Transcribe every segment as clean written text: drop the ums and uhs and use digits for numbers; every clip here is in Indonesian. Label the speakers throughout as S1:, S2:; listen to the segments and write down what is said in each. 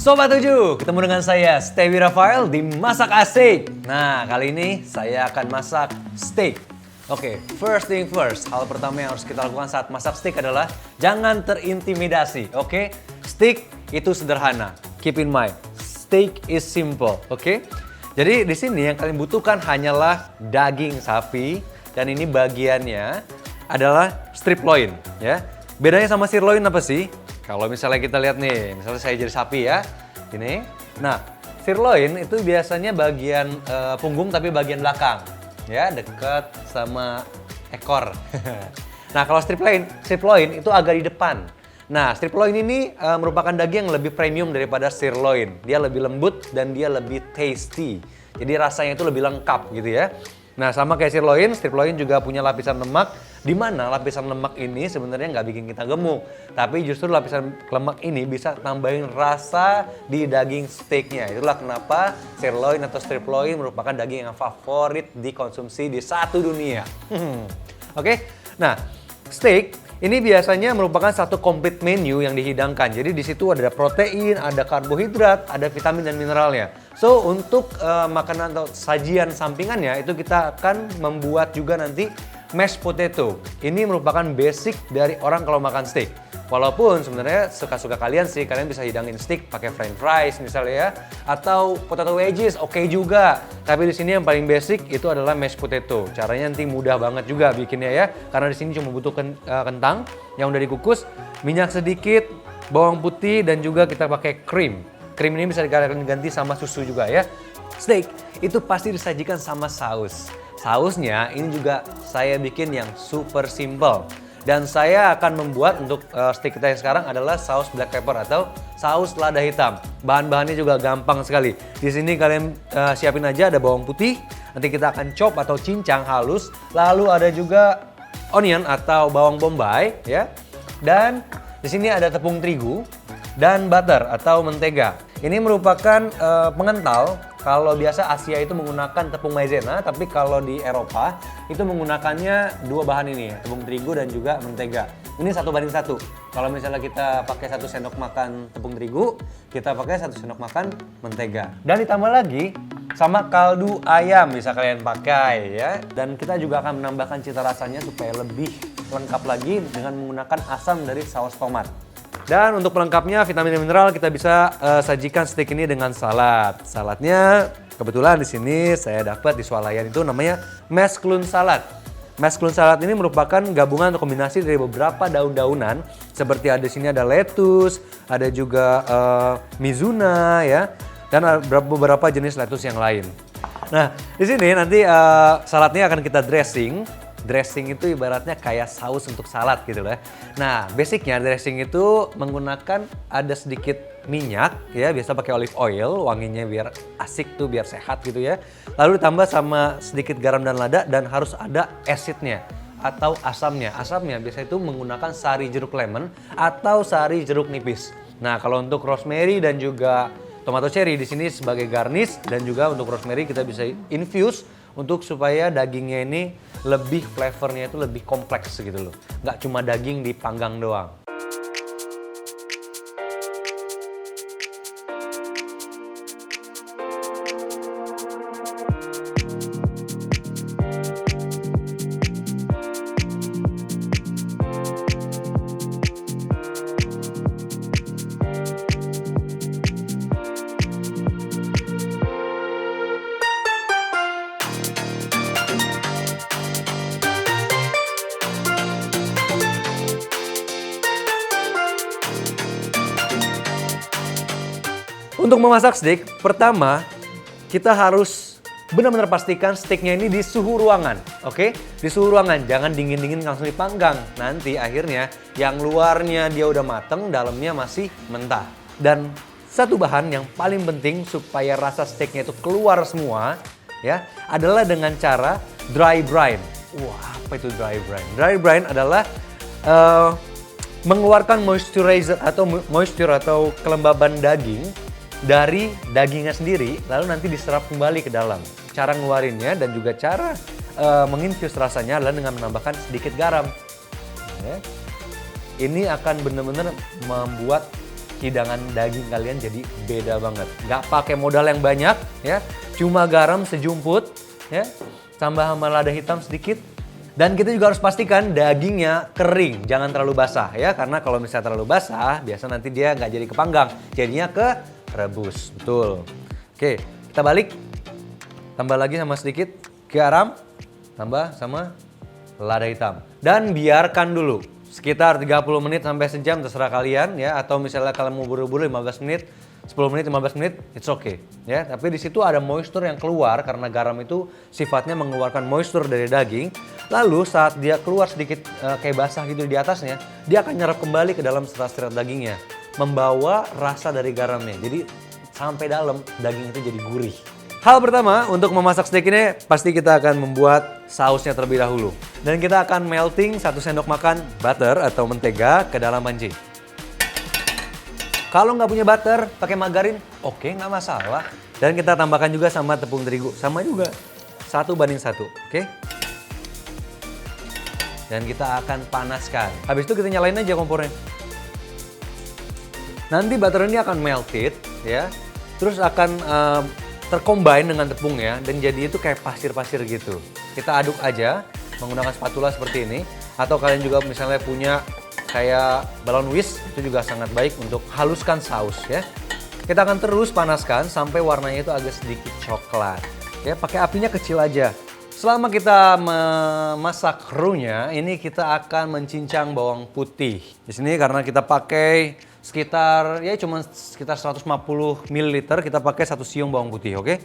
S1: Sobat 7, ketemu dengan saya Stewie Rafael di Masak Asik. Nah, kali ini saya akan masak steak. Oke, first thing first, hal pertama yang harus kita lakukan saat masak steak adalah jangan terintimidasi. Oke, steak itu sederhana. Keep in mind, steak is simple. Oke, jadi di sini yang kalian butuhkan hanyalah daging sapi dan ini bagiannya adalah strip loin. Ya, bedanya sama sirloin apa sih? Kalau misalnya kita lihat nih, misalnya saya jadi sapi ya, ini. Nah, sirloin itu biasanya bagian punggung tapi bagian belakang, ya, dekat sama ekor. Nah, kalau strip loin itu agak di depan. Nah, strip loin ini merupakan daging yang lebih premium daripada sirloin. Dia lebih lembut dan dia lebih tasty. Jadi rasanya itu lebih lengkap gitu ya. Nah, sama kayak sirloin, strip loin juga punya lapisan lemak, di mana lapisan lemak ini sebenarnya nggak bikin kita gemuk, tapi justru lapisan lemak ini bisa tambahin rasa di daging steaknya. Itulah kenapa sirloin atau strip loin merupakan daging yang favorit dikonsumsi di satu dunia. Oke, nah steak ini biasanya merupakan satu komplit menu yang dihidangkan. Jadi di situ ada protein, ada karbohidrat, ada vitamin dan mineralnya. So untuk makanan atau sajian sampingannya itu kita akan membuat juga nanti mashed potato. Ini merupakan basic dari orang kalau makan steak. Walaupun sebenarnya suka-suka kalian sih, kalian bisa hidangin steak pakai french fries misalnya ya, atau potato wedges oke juga. Tapi di sini yang paling basic itu adalah mashed potato. Caranya nanti mudah banget juga bikinnya ya, karena di sini cuma butuh kentang yang udah dikukus, minyak sedikit, bawang putih dan juga kita pakai krim. Krim ini bisa diganti sama susu juga ya. Steak itu pasti disajikan sama saus. Sausnya ini juga saya bikin yang super simple. Dan saya akan membuat untuk steak kita yang sekarang adalah saus black pepper atau saus lada hitam. Bahan-bahannya juga gampang sekali. Di sini kalian siapin aja ada bawang putih, nanti kita akan chop atau cincang halus. Lalu ada juga onion atau bawang bombay ya. Dan di sini ada tepung terigu dan butter atau mentega. Ini merupakan pengental. Kalau biasa Asia itu menggunakan tepung maizena, tapi kalau di Eropa itu menggunakannya dua bahan ini, tepung terigu dan juga mentega. Ini 1:1. Kalau misalnya kita pakai 1 sendok makan tepung terigu, kita pakai 1 sendok makan mentega. Dan ditambah lagi sama kaldu ayam bisa kalian pakai ya. Dan kita juga akan menambahkan cita rasanya supaya lebih lengkap lagi dengan menggunakan asam dari saus tomat. Dan untuk pelengkapnya vitamin dan mineral kita bisa sajikan steak ini dengan salad. Saladnya kebetulan di sini saya dapat di swalayan itu namanya mesclun salad. Mesclun salad ini merupakan gabungan atau kombinasi dari beberapa daun-daunan seperti ada di sini ada lettuce, ada juga mizuna ya, dan beberapa jenis lettuce yang lain. Nah, di sini nanti saladnya akan kita dressing. Dressing itu ibaratnya kayak saus untuk salad gitu lah. Nah, basicnya dressing itu menggunakan ada sedikit minyak ya, biasa pakai olive oil, wanginya biar asik tuh, biar sehat gitu ya. Lalu ditambah sama sedikit garam dan lada dan harus ada acidnya atau asamnya. Asamnya biasa itu menggunakan sari jeruk lemon atau sari jeruk nipis. Nah, kalau untuk rosemary dan juga tomato cherry di sini sebagai garnish dan juga untuk rosemary kita bisa infuse untuk supaya dagingnya ini lebih flavornya itu lebih kompleks gitu loh. Nggak cuma daging dipanggang doang. Untuk memasak steak, pertama kita harus benar-benar pastikan steaknya ini di suhu ruangan, oke? Di suhu ruangan, jangan dingin-dingin langsung dipanggang. Nanti akhirnya yang luarnya dia udah mateng, dalamnya masih mentah. Dan satu bahan yang paling penting supaya rasa steaknya itu keluar semua, ya, adalah dengan cara dry brine. Wah, apa itu dry brine? Dry brine adalah mengeluarkan moisturizer atau moisture atau kelembaban daging dari dagingnya sendiri, lalu nanti diserap kembali ke dalam. Cara ngeluarinnya dan juga cara menginfus rasanya adalah dengan menambahkan sedikit garam. Ya. Ini akan benar-benar membuat hidangan daging kalian jadi beda banget. Nggak pakai modal yang banyak ya, cuma garam sejumput ya, tambah sama lada hitam sedikit. Dan kita juga harus pastikan dagingnya kering, jangan terlalu basah ya, karena kalau misalnya terlalu basah, biasa nanti dia nggak jadi kepanggang, jadinya kerebus. Betul. Oke, kita balik, tambah lagi sama sedikit garam, tambah sama lada hitam. Dan biarkan dulu, sekitar 30 menit sampai sejam, terserah kalian ya, atau misalnya kalian mau buru-buru 15 menit, 10 menit, 15 menit, it's okay ya. Tapi di situ ada moisture yang keluar karena garam itu sifatnya mengeluarkan moisture dari daging. Lalu saat dia keluar sedikit kayak basah gitu di atasnya, dia akan nyerap kembali ke dalam serat-serat dagingnya, membawa rasa dari garamnya. Jadi sampai dalam daging itu jadi gurih. Hal pertama untuk memasak steak ini pasti kita akan membuat sausnya terlebih dahulu. Dan kita akan melting 1 sendok makan butter atau mentega ke dalam panci. Kalau nggak punya butter, pakai margarin, oke, nggak masalah. Dan kita tambahkan juga sama tepung terigu, sama juga 1:1, oke? Dan kita akan panaskan. Habis itu kita nyalain aja kompornya. Nanti butter ini akan melted, ya. Terus akan tercombine dengan tepungnya dan jadi itu kayak pasir-pasir gitu. Kita aduk aja menggunakan spatula seperti ini. Atau kalian juga misalnya punya kayak balon whisk, itu juga sangat baik untuk haluskan saus ya. Kita akan terus panaskan sampai warnanya itu agak sedikit coklat. Ya, pakai apinya kecil aja. Selama kita memasak roux-nya, ini kita akan mencincang bawang putih. Di sini karena kita pakai sekitar ya cuma sekitar 150 ml, kita pakai 1 siung bawang putih, oke?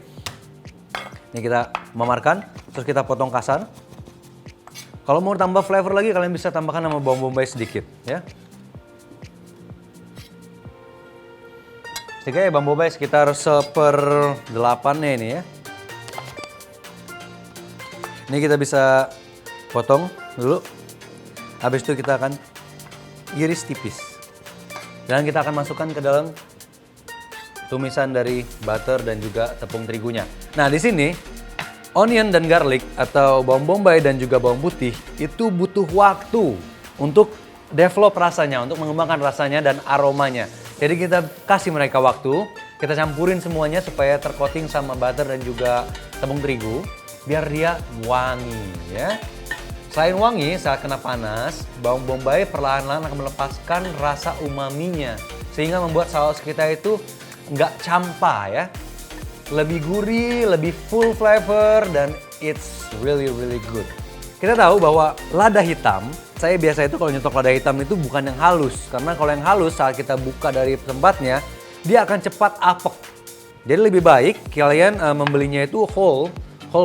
S1: Ini kita memarkan, terus kita potong kasar. Kalau mau tambah flavor lagi, kalian bisa tambahkan sama bawang bombay sedikit, ya. Sedikit ya bawang bombay sekitar 1/8-nya ini ya. Ini kita bisa potong dulu. Habis itu kita akan iris tipis. Dan kita akan masukkan ke dalam tumisan dari butter dan juga tepung terigunya. Nah, di sini onion dan garlic atau bawang bombay dan juga bawang putih itu butuh waktu untuk develop rasanya, untuk mengembangkan rasanya dan aromanya. Jadi kita kasih mereka waktu, kita campurin semuanya supaya tercoating sama butter dan juga tepung terigu biar dia wangi ya. Selain wangi saat kena panas, bawang bombay perlahan-lahan akan melepaskan rasa umaminya sehingga membuat saus kita itu nggak campa ya. Lebih gurih, lebih full flavor, dan it's really good. Kita tahu bahwa lada hitam, saya biasa itu kalau nyetok lada hitam itu bukan yang halus. Karena kalau yang halus saat kita buka dari tempatnya, dia akan cepat apek. Jadi lebih baik kalian membelinya itu whole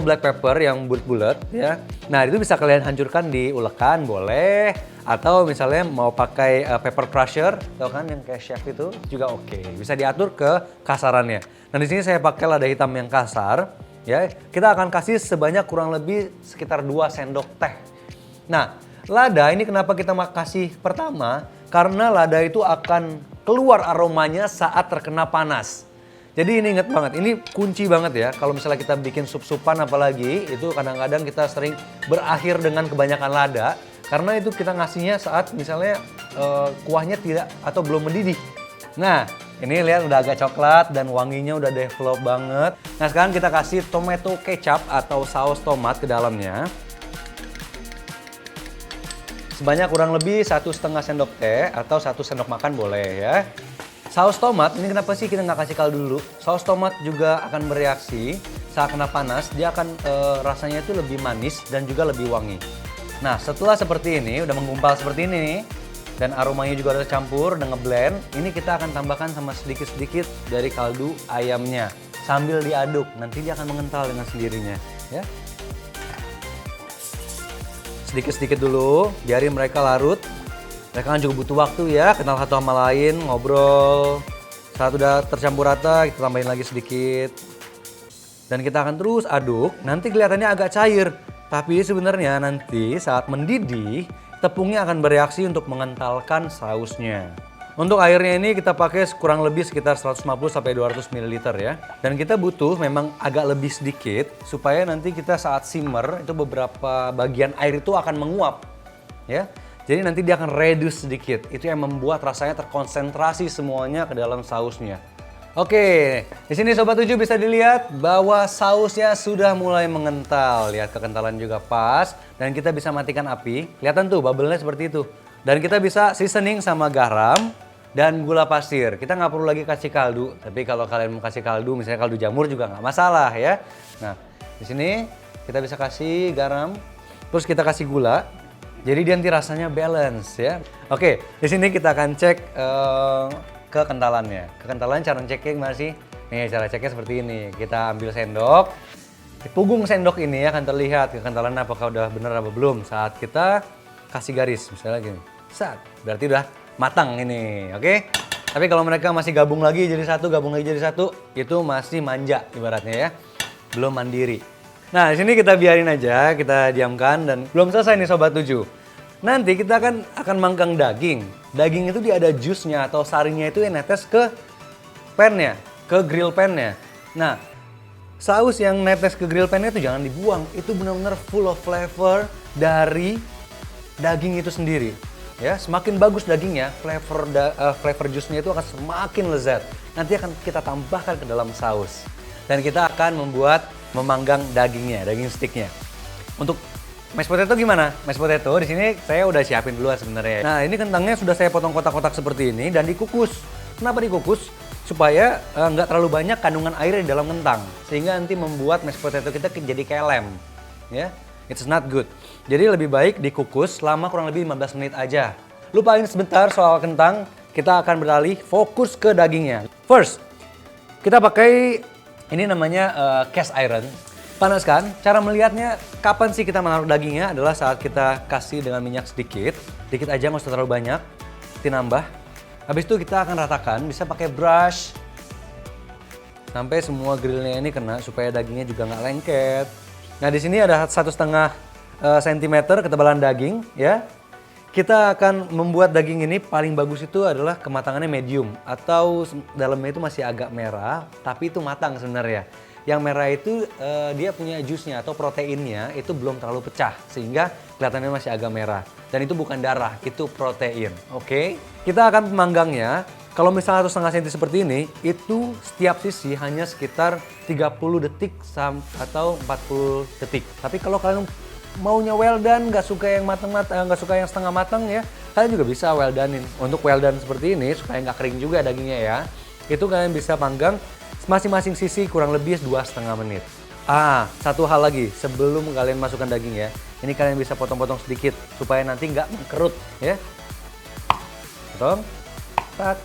S1: black pepper yang bulat-bulat ya. Nah, itu bisa kalian hancurkan di ulekan boleh, atau misalnya mau pakai pepper crusher, tau kan yang kayak chef itu juga oke. Bisa diatur ke kasarannya. Nah, di sini saya pakai lada hitam yang kasar ya. Kita akan kasih sebanyak kurang lebih sekitar 2 sendok teh. Nah, lada ini kenapa kita kasih pertama? Karena lada itu akan keluar aromanya saat terkena panas. Jadi ini inget banget, ini kunci banget ya. Kalau misalnya kita bikin sup-supan apalagi, itu kadang-kadang kita sering berakhir dengan kebanyakan lada. Karena itu kita ngasihnya saat misalnya kuahnya tidak atau belum mendidih. Nah, ini lihat udah agak coklat dan wanginya udah develop banget. Nah, sekarang kita kasih tomato kecap atau saus tomat ke dalamnya. Sebanyak kurang lebih 1,5 sendok teh atau 1 sendok makan boleh ya. Saus tomat, ini kenapa sih kita nggak kasih kaldu dulu? Saus tomat juga akan bereaksi saat kena panas, dia akan rasanya itu lebih manis dan juga lebih wangi. Nah, setelah seperti ini, udah menggumpal seperti ini nih, dan aromanya juga udah campur, udah ngeblend, ini kita akan tambahkan sama sedikit-sedikit dari kaldu ayamnya. Sambil diaduk, nanti dia akan mengental dengan sendirinya. Ya. Sedikit-sedikit dulu, biarin mereka larut. Mereka kan juga butuh waktu ya, kenal satu sama lain, ngobrol. Saat udah tercampur rata, kita tambahin lagi sedikit. Dan kita akan terus aduk, nanti kelihatannya agak cair. Tapi sebenarnya nanti saat mendidih, tepungnya akan bereaksi untuk mengentalkan sausnya. Untuk airnya ini kita pakai kurang lebih sekitar 150-200 ml ya. Dan kita butuh memang agak lebih sedikit, supaya nanti kita saat simmer, itu beberapa bagian air itu akan menguap. Ya. Jadi nanti dia akan reduce sedikit. Itu yang membuat rasanya terkonsentrasi semuanya ke dalam sausnya. Oke, di sini Sobat 7 bisa dilihat bahwa sausnya sudah mulai mengental. Lihat kekentalan juga pas. Dan kita bisa matikan api. Kelihatan tuh bubble-nya seperti itu. Dan kita bisa seasoning sama garam dan gula pasir. Kita nggak perlu lagi kasih kaldu. Tapi kalau kalian mau kasih kaldu, misalnya kaldu jamur juga nggak masalah ya. Nah, di sini kita bisa kasih garam. Terus kita kasih gula. Jadi dia nanti rasanya balance ya. Oke, di sini kita akan cek kekentalannya. Kekentalan cara ceknya gimana sih? Nih cara ceknya seperti ini. Kita ambil sendok. Di punggung sendok ini akan terlihat kekentalannya apakah udah bener apa belum. Saat kita kasih garis, misalnya gini. Saat, berarti udah matang ini, oke? Tapi kalau mereka masih gabung lagi jadi satu, itu masih manja ibaratnya ya. Belum mandiri. Nah, di sini kita biarin aja, kita diamkan dan belum selesai nih Sobat 7. Nanti kita akan manggang daging. Daging itu dia ada jusnya atau sarinya itu yang netes ke pannya, ke grill pannya. Nah, saus yang netes ke grill pannya itu jangan dibuang. Itu benar-benar full of flavor dari daging itu sendiri. Ya, semakin bagus dagingnya, flavor jusnya itu akan semakin lezat. Nanti akan kita tambahkan ke dalam saus. Dan kita akan memanggang dagingnya, daging sticknya. Untuk mashed potato gimana? Mashed potato di sini saya udah siapin dulu sebenarnya. Nah, ini kentangnya sudah saya potong kotak-kotak seperti ini dan dikukus. Kenapa dikukus? Supaya nggak terlalu banyak kandungan air di dalam kentang, sehingga nanti membuat mashed potato kita jadi kayak lem. Ya, it's not good. Jadi lebih baik dikukus selama kurang lebih 15 menit aja. Lupain sebentar soal kentang, kita akan beralih fokus ke dagingnya. First, kita pakai ini namanya cast iron. Panaskan, cara melihatnya kapan sih kita menaruh dagingnya adalah saat kita kasih dengan minyak sedikit. Dikit aja, nggak usah terlalu banyak. Kita nambah. Habis itu kita akan ratakan, bisa pakai brush. Sampai semua grillnya ini kena supaya dagingnya juga nggak lengket. Nah, di sini ada 1,5 cm ketebalan daging ya. Kita akan membuat daging ini paling bagus itu adalah kematangannya medium atau dalamnya itu masih agak merah, tapi itu matang sebenarnya. Yang merah itu dia punya jusnya atau proteinnya itu belum terlalu pecah sehingga kelihatannya masih agak merah. Dan itu bukan darah, itu protein. Oke? Kita akan memanggangnya. Kalau misalnya 1,5 cm seperti ini, itu setiap sisi hanya sekitar 30 detik atau 40 detik. Tapi kalau kalian maunya well done, nggak suka yang matang-matang, nggak suka yang setengah matang ya, kalian juga bisa well done-in. Untuk well done seperti ini supaya nggak kering juga dagingnya ya, itu kalian bisa panggang masing-masing sisi kurang lebih 2,5 menit. Satu hal lagi, sebelum kalian masukkan daging ya, ini kalian bisa potong-potong sedikit supaya nanti nggak mengkerut ya. Potong, tak.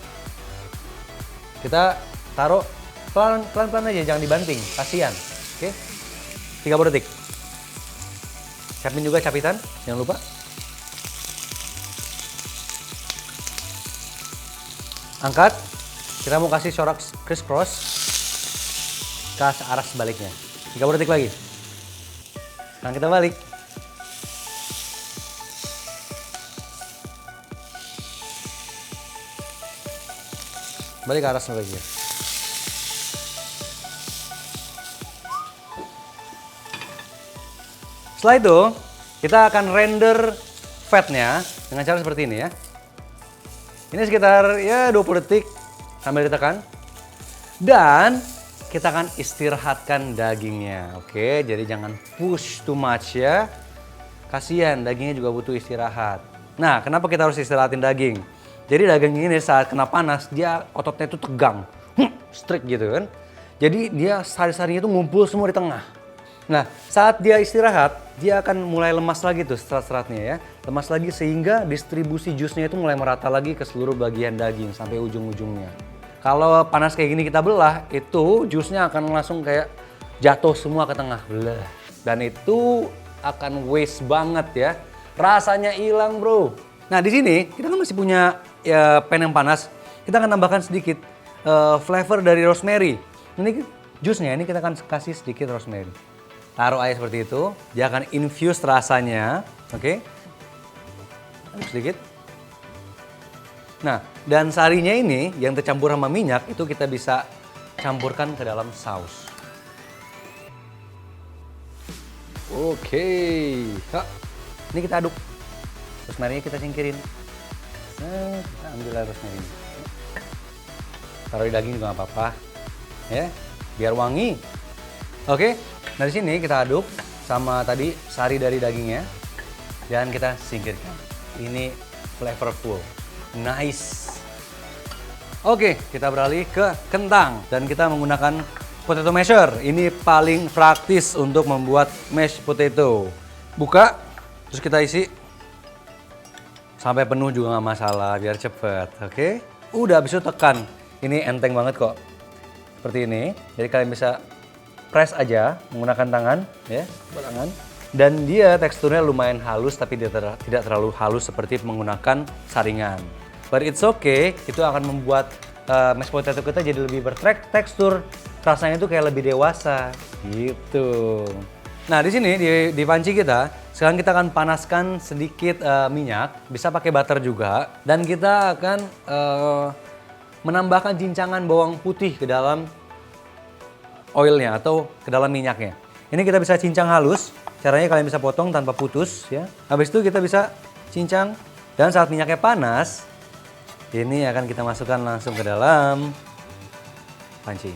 S1: Kita taruh pelan-pelan aja, jangan dibanting, kasihan. Oke, 30 detik. Siapin juga capitan, jangan lupa. Angkat, kita mau kasih corak crisscross ke arah sebaliknya. 30 detik lagi. Sekarang kita balik. Balik ke arah sebaliknya. Setelah itu, kita akan render fatnya dengan cara seperti ini ya. Ini sekitar ya 20 detik sambil ditekan. Dan kita akan istirahatkan dagingnya. Oke, jadi jangan push too much ya. Kasihan, dagingnya juga butuh istirahat. Nah, kenapa kita harus istirahatin daging? Jadi daging ini saat kena panas, dia ototnya itu tegang. Strict gitu kan. Jadi dia sari-sarinya itu ngumpul semua di tengah. Nah, saat dia istirahat, dia akan mulai lemas lagi tuh serat-seratnya ya. Lemas lagi sehingga distribusi jusnya itu mulai merata lagi ke seluruh bagian daging sampai ujung-ujungnya. Kalau panas kayak gini kita belah, itu jusnya akan langsung kayak jatuh semua ke tengah. Dan itu akan waste banget ya. Rasanya hilang bro. Nah di sini kita kan masih punya ya, pan yang panas. Kita akan tambahkan sedikit flavor dari rosemary. Ini jusnya ini kita akan kasih sedikit rosemary. Taruh aja seperti itu. Dia akan infuse rasanya. Oke. Sedikit. Nah, dan sarinya ini yang tercampur sama minyak itu kita bisa campurkan ke dalam saus. Oke. Ini kita aduk. Terus rosemary kita singkirin. Kita ambil rosemary. Taruh di daging juga nggak apa-apa, ya, biar wangi. Oke, nah di sini kita aduk sama tadi sari dari dagingnya dan kita singkirkan. Ini flavorful, nice. Oke, kita beralih ke kentang dan kita menggunakan potato masher. Ini paling praktis untuk membuat mashed potato. Buka, terus kita isi sampai penuh juga nggak masalah, biar cepet. Oke, udah habis itu tekan. Ini enteng banget kok, seperti ini. Jadi kalian bisa press aja menggunakan tangan, ya, tangan. Dan dia teksturnya lumayan halus, tapi tidak terlalu halus seperti menggunakan saringan. But it's okay, itu akan membuat mashed potato kita jadi lebih bertekstur. Rasanya itu kayak lebih dewasa, gitu. Nah di sini di panci kita, sekarang kita akan panaskan sedikit minyak, bisa pakai butter juga. Dan kita akan menambahkan cincangan bawang putih ke dalam oilnya atau ke dalam minyaknya. Ini kita bisa cincang halus, caranya kalian bisa potong tanpa putus ya. Habis itu kita bisa cincang dan saat minyaknya panas, ini akan kita masukkan langsung ke dalam panci.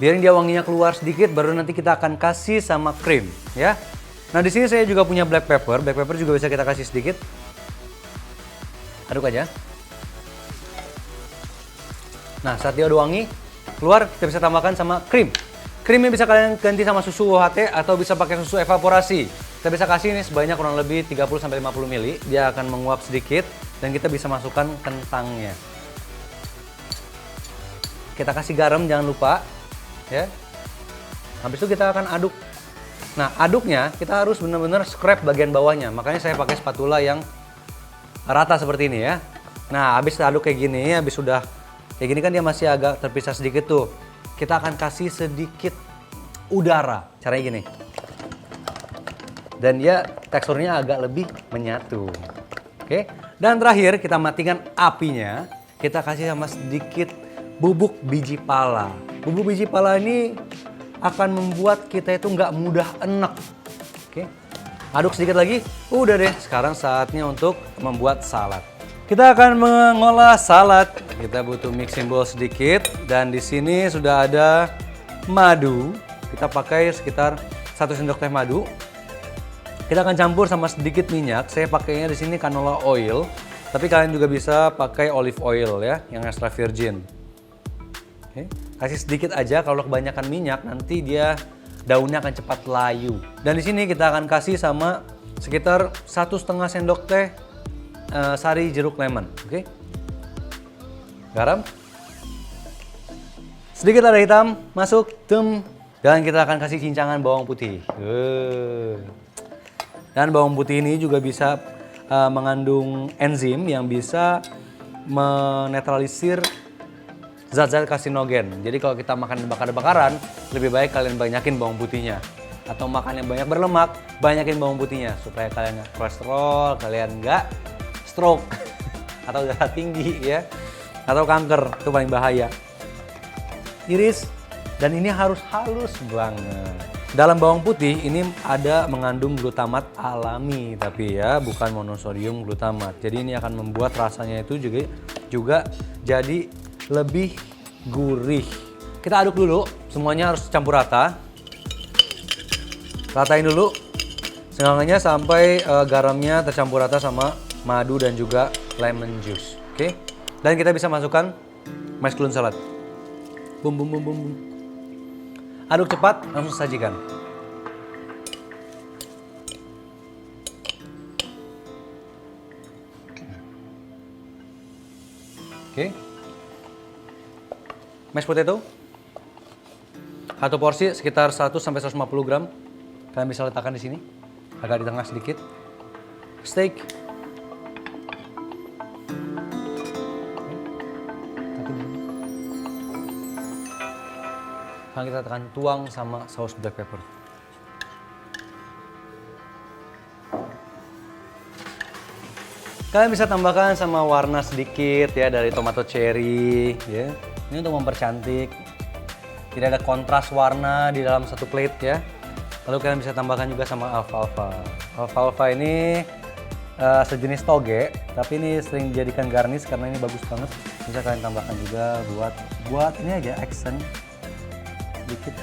S1: Biarin dia wanginya keluar sedikit, baru nanti kita akan kasih sama krim ya. Nah di sini saya juga punya black pepper juga bisa kita kasih sedikit. Aduk aja. Nah, saat dia udah wangi, keluar kita bisa tambahkan sama krim. Krimnya bisa kalian ganti sama susu UHT atau bisa pakai susu evaporasi. Kita bisa kasih ini sebanyak kurang lebih 30-50 ml. Dia akan menguap sedikit dan kita bisa masukkan kentangnya. Kita kasih garam jangan lupa, ya. Habis itu kita akan aduk. Nah, aduknya kita harus benar-benar scrap bagian bawahnya. Makanya saya pakai spatula yang rata seperti ini ya. Nah, habis aduk kayak gini, habis sudah kayak gini kan dia masih agak terpisah sedikit tuh. Kita akan kasih sedikit udara, caranya gini. Dan dia teksturnya agak lebih menyatu. Oke. Dan terakhir kita matikan apinya. Kita kasih sama sedikit bubuk biji pala. Bubuk biji pala ini akan membuat kita itu nggak mudah enek. Oke. Aduk sedikit lagi. Udah deh, sekarang saatnya untuk membuat salad. Kita akan mengolah salad. Kita butuh mixing bowl sedikit dan di sini sudah ada madu. Kita pakai sekitar 1 sendok teh madu. Kita akan campur sama sedikit minyak. Saya pakainya di sini canola oil, tapi kalian juga bisa pakai olive oil ya, yang extra virgin. Oke. Kasih sedikit aja, kalau kebanyakan minyak nanti dia daunnya akan cepat layu. Dan di sini kita akan kasih sama sekitar 1,5 sendok teh sari jeruk lemon, oke? Garam, sedikit lada hitam, masuk, dan kita akan kasih cincangan bawang putih. Dan bawang putih ini juga bisa mengandung enzim yang bisa menetralisir zat-zat karsinogen. Jadi kalau kita makan bakar-bakaran, lebih baik kalian banyakin bawang putihnya. Atau makan yang banyak berlemak, banyakin bawang putihnya supaya kalian nggak kolesterol, kalian nggak stroke atau darah tinggi ya, atau kanker, itu paling bahaya. Iris, dan ini harus halus banget. Dalam bawang putih ini ada mengandung glutamat alami, tapi ya bukan monosodium glutamat. Jadi ini akan membuat rasanya itu juga jadi lebih gurih. Kita aduk dulu, semuanya harus campur rata. Ratain dulu, setengahnya sampai garamnya tercampur rata sama madu dan juga lemon juice, oke? Dan kita bisa masukkan mushroom salad. Bum bum bum bum. Aduk cepat, langsung sajikan. Oke. Mashed potato. Satu porsi sekitar 100-150 gram. Kalian bisa letakkan di sini, agak di tengah sedikit. Steak. Sekarang kita akan tuang sama saus black pepper. Kalian bisa tambahkan sama warna sedikit ya dari tomato cherry ya. Ini untuk mempercantik. Tidak ada kontras warna di dalam satu plate ya. Lalu kalian bisa tambahkan juga sama alfalfa. Alfalfa ini sejenis toge, tapi ini sering dijadikan garnish karena ini bagus banget. Bisa kalian tambahkan juga buat ini aja accent dikit.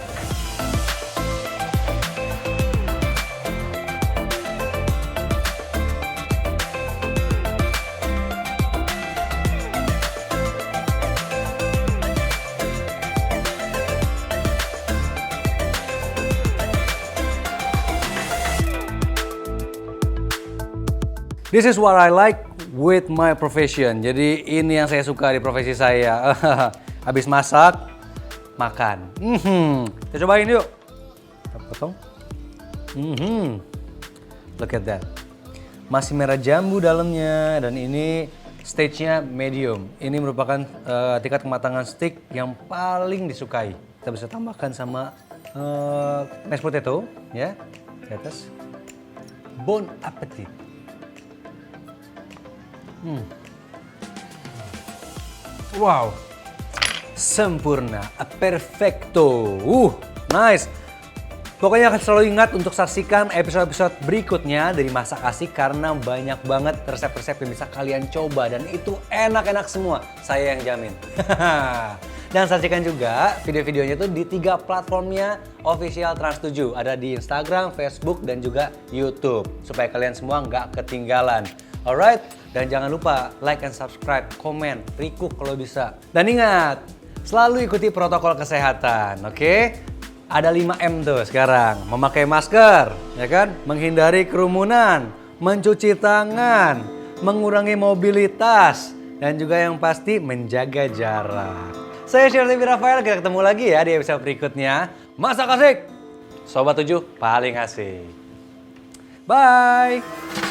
S1: This is what I like with my profession. Jadi ini yang saya suka di profesi saya. Habis masak, makan. Kita cobain yuk. Kita potong. Look at that. Masih merah jambu dalamnya dan ini stage-nya medium. Ini merupakan tingkat kematangan steak yang paling disukai. Kita bisa tambahkan sama mashed potato, ya, di atas. Bon appetit. Wow, sempurna, perfecto, nice. Pokoknya akan selalu ingat untuk saksikan episode-episode berikutnya dari Masak Asik karena banyak banget resep-resep yang bisa kalian coba dan itu enak-enak semua, saya yang jamin. Dan saksikan juga video-videonya tuh di 3 platformnya official Trans7. Ada di Instagram, Facebook, dan juga YouTube. Supaya kalian semua nggak ketinggalan. Alright? Dan jangan lupa like and subscribe, komen, request kalau bisa. Dan ingat, selalu ikuti protokol kesehatan, oke? Ada 5M tuh sekarang. Memakai masker, ya kan? Menghindari kerumunan, mencuci tangan, mengurangi mobilitas, dan juga yang pasti menjaga jarak. Saya Chef Tevi Rafael, kita ketemu lagi ya di episode berikutnya. Masak Asik, Sobat 7 paling asik. Bye!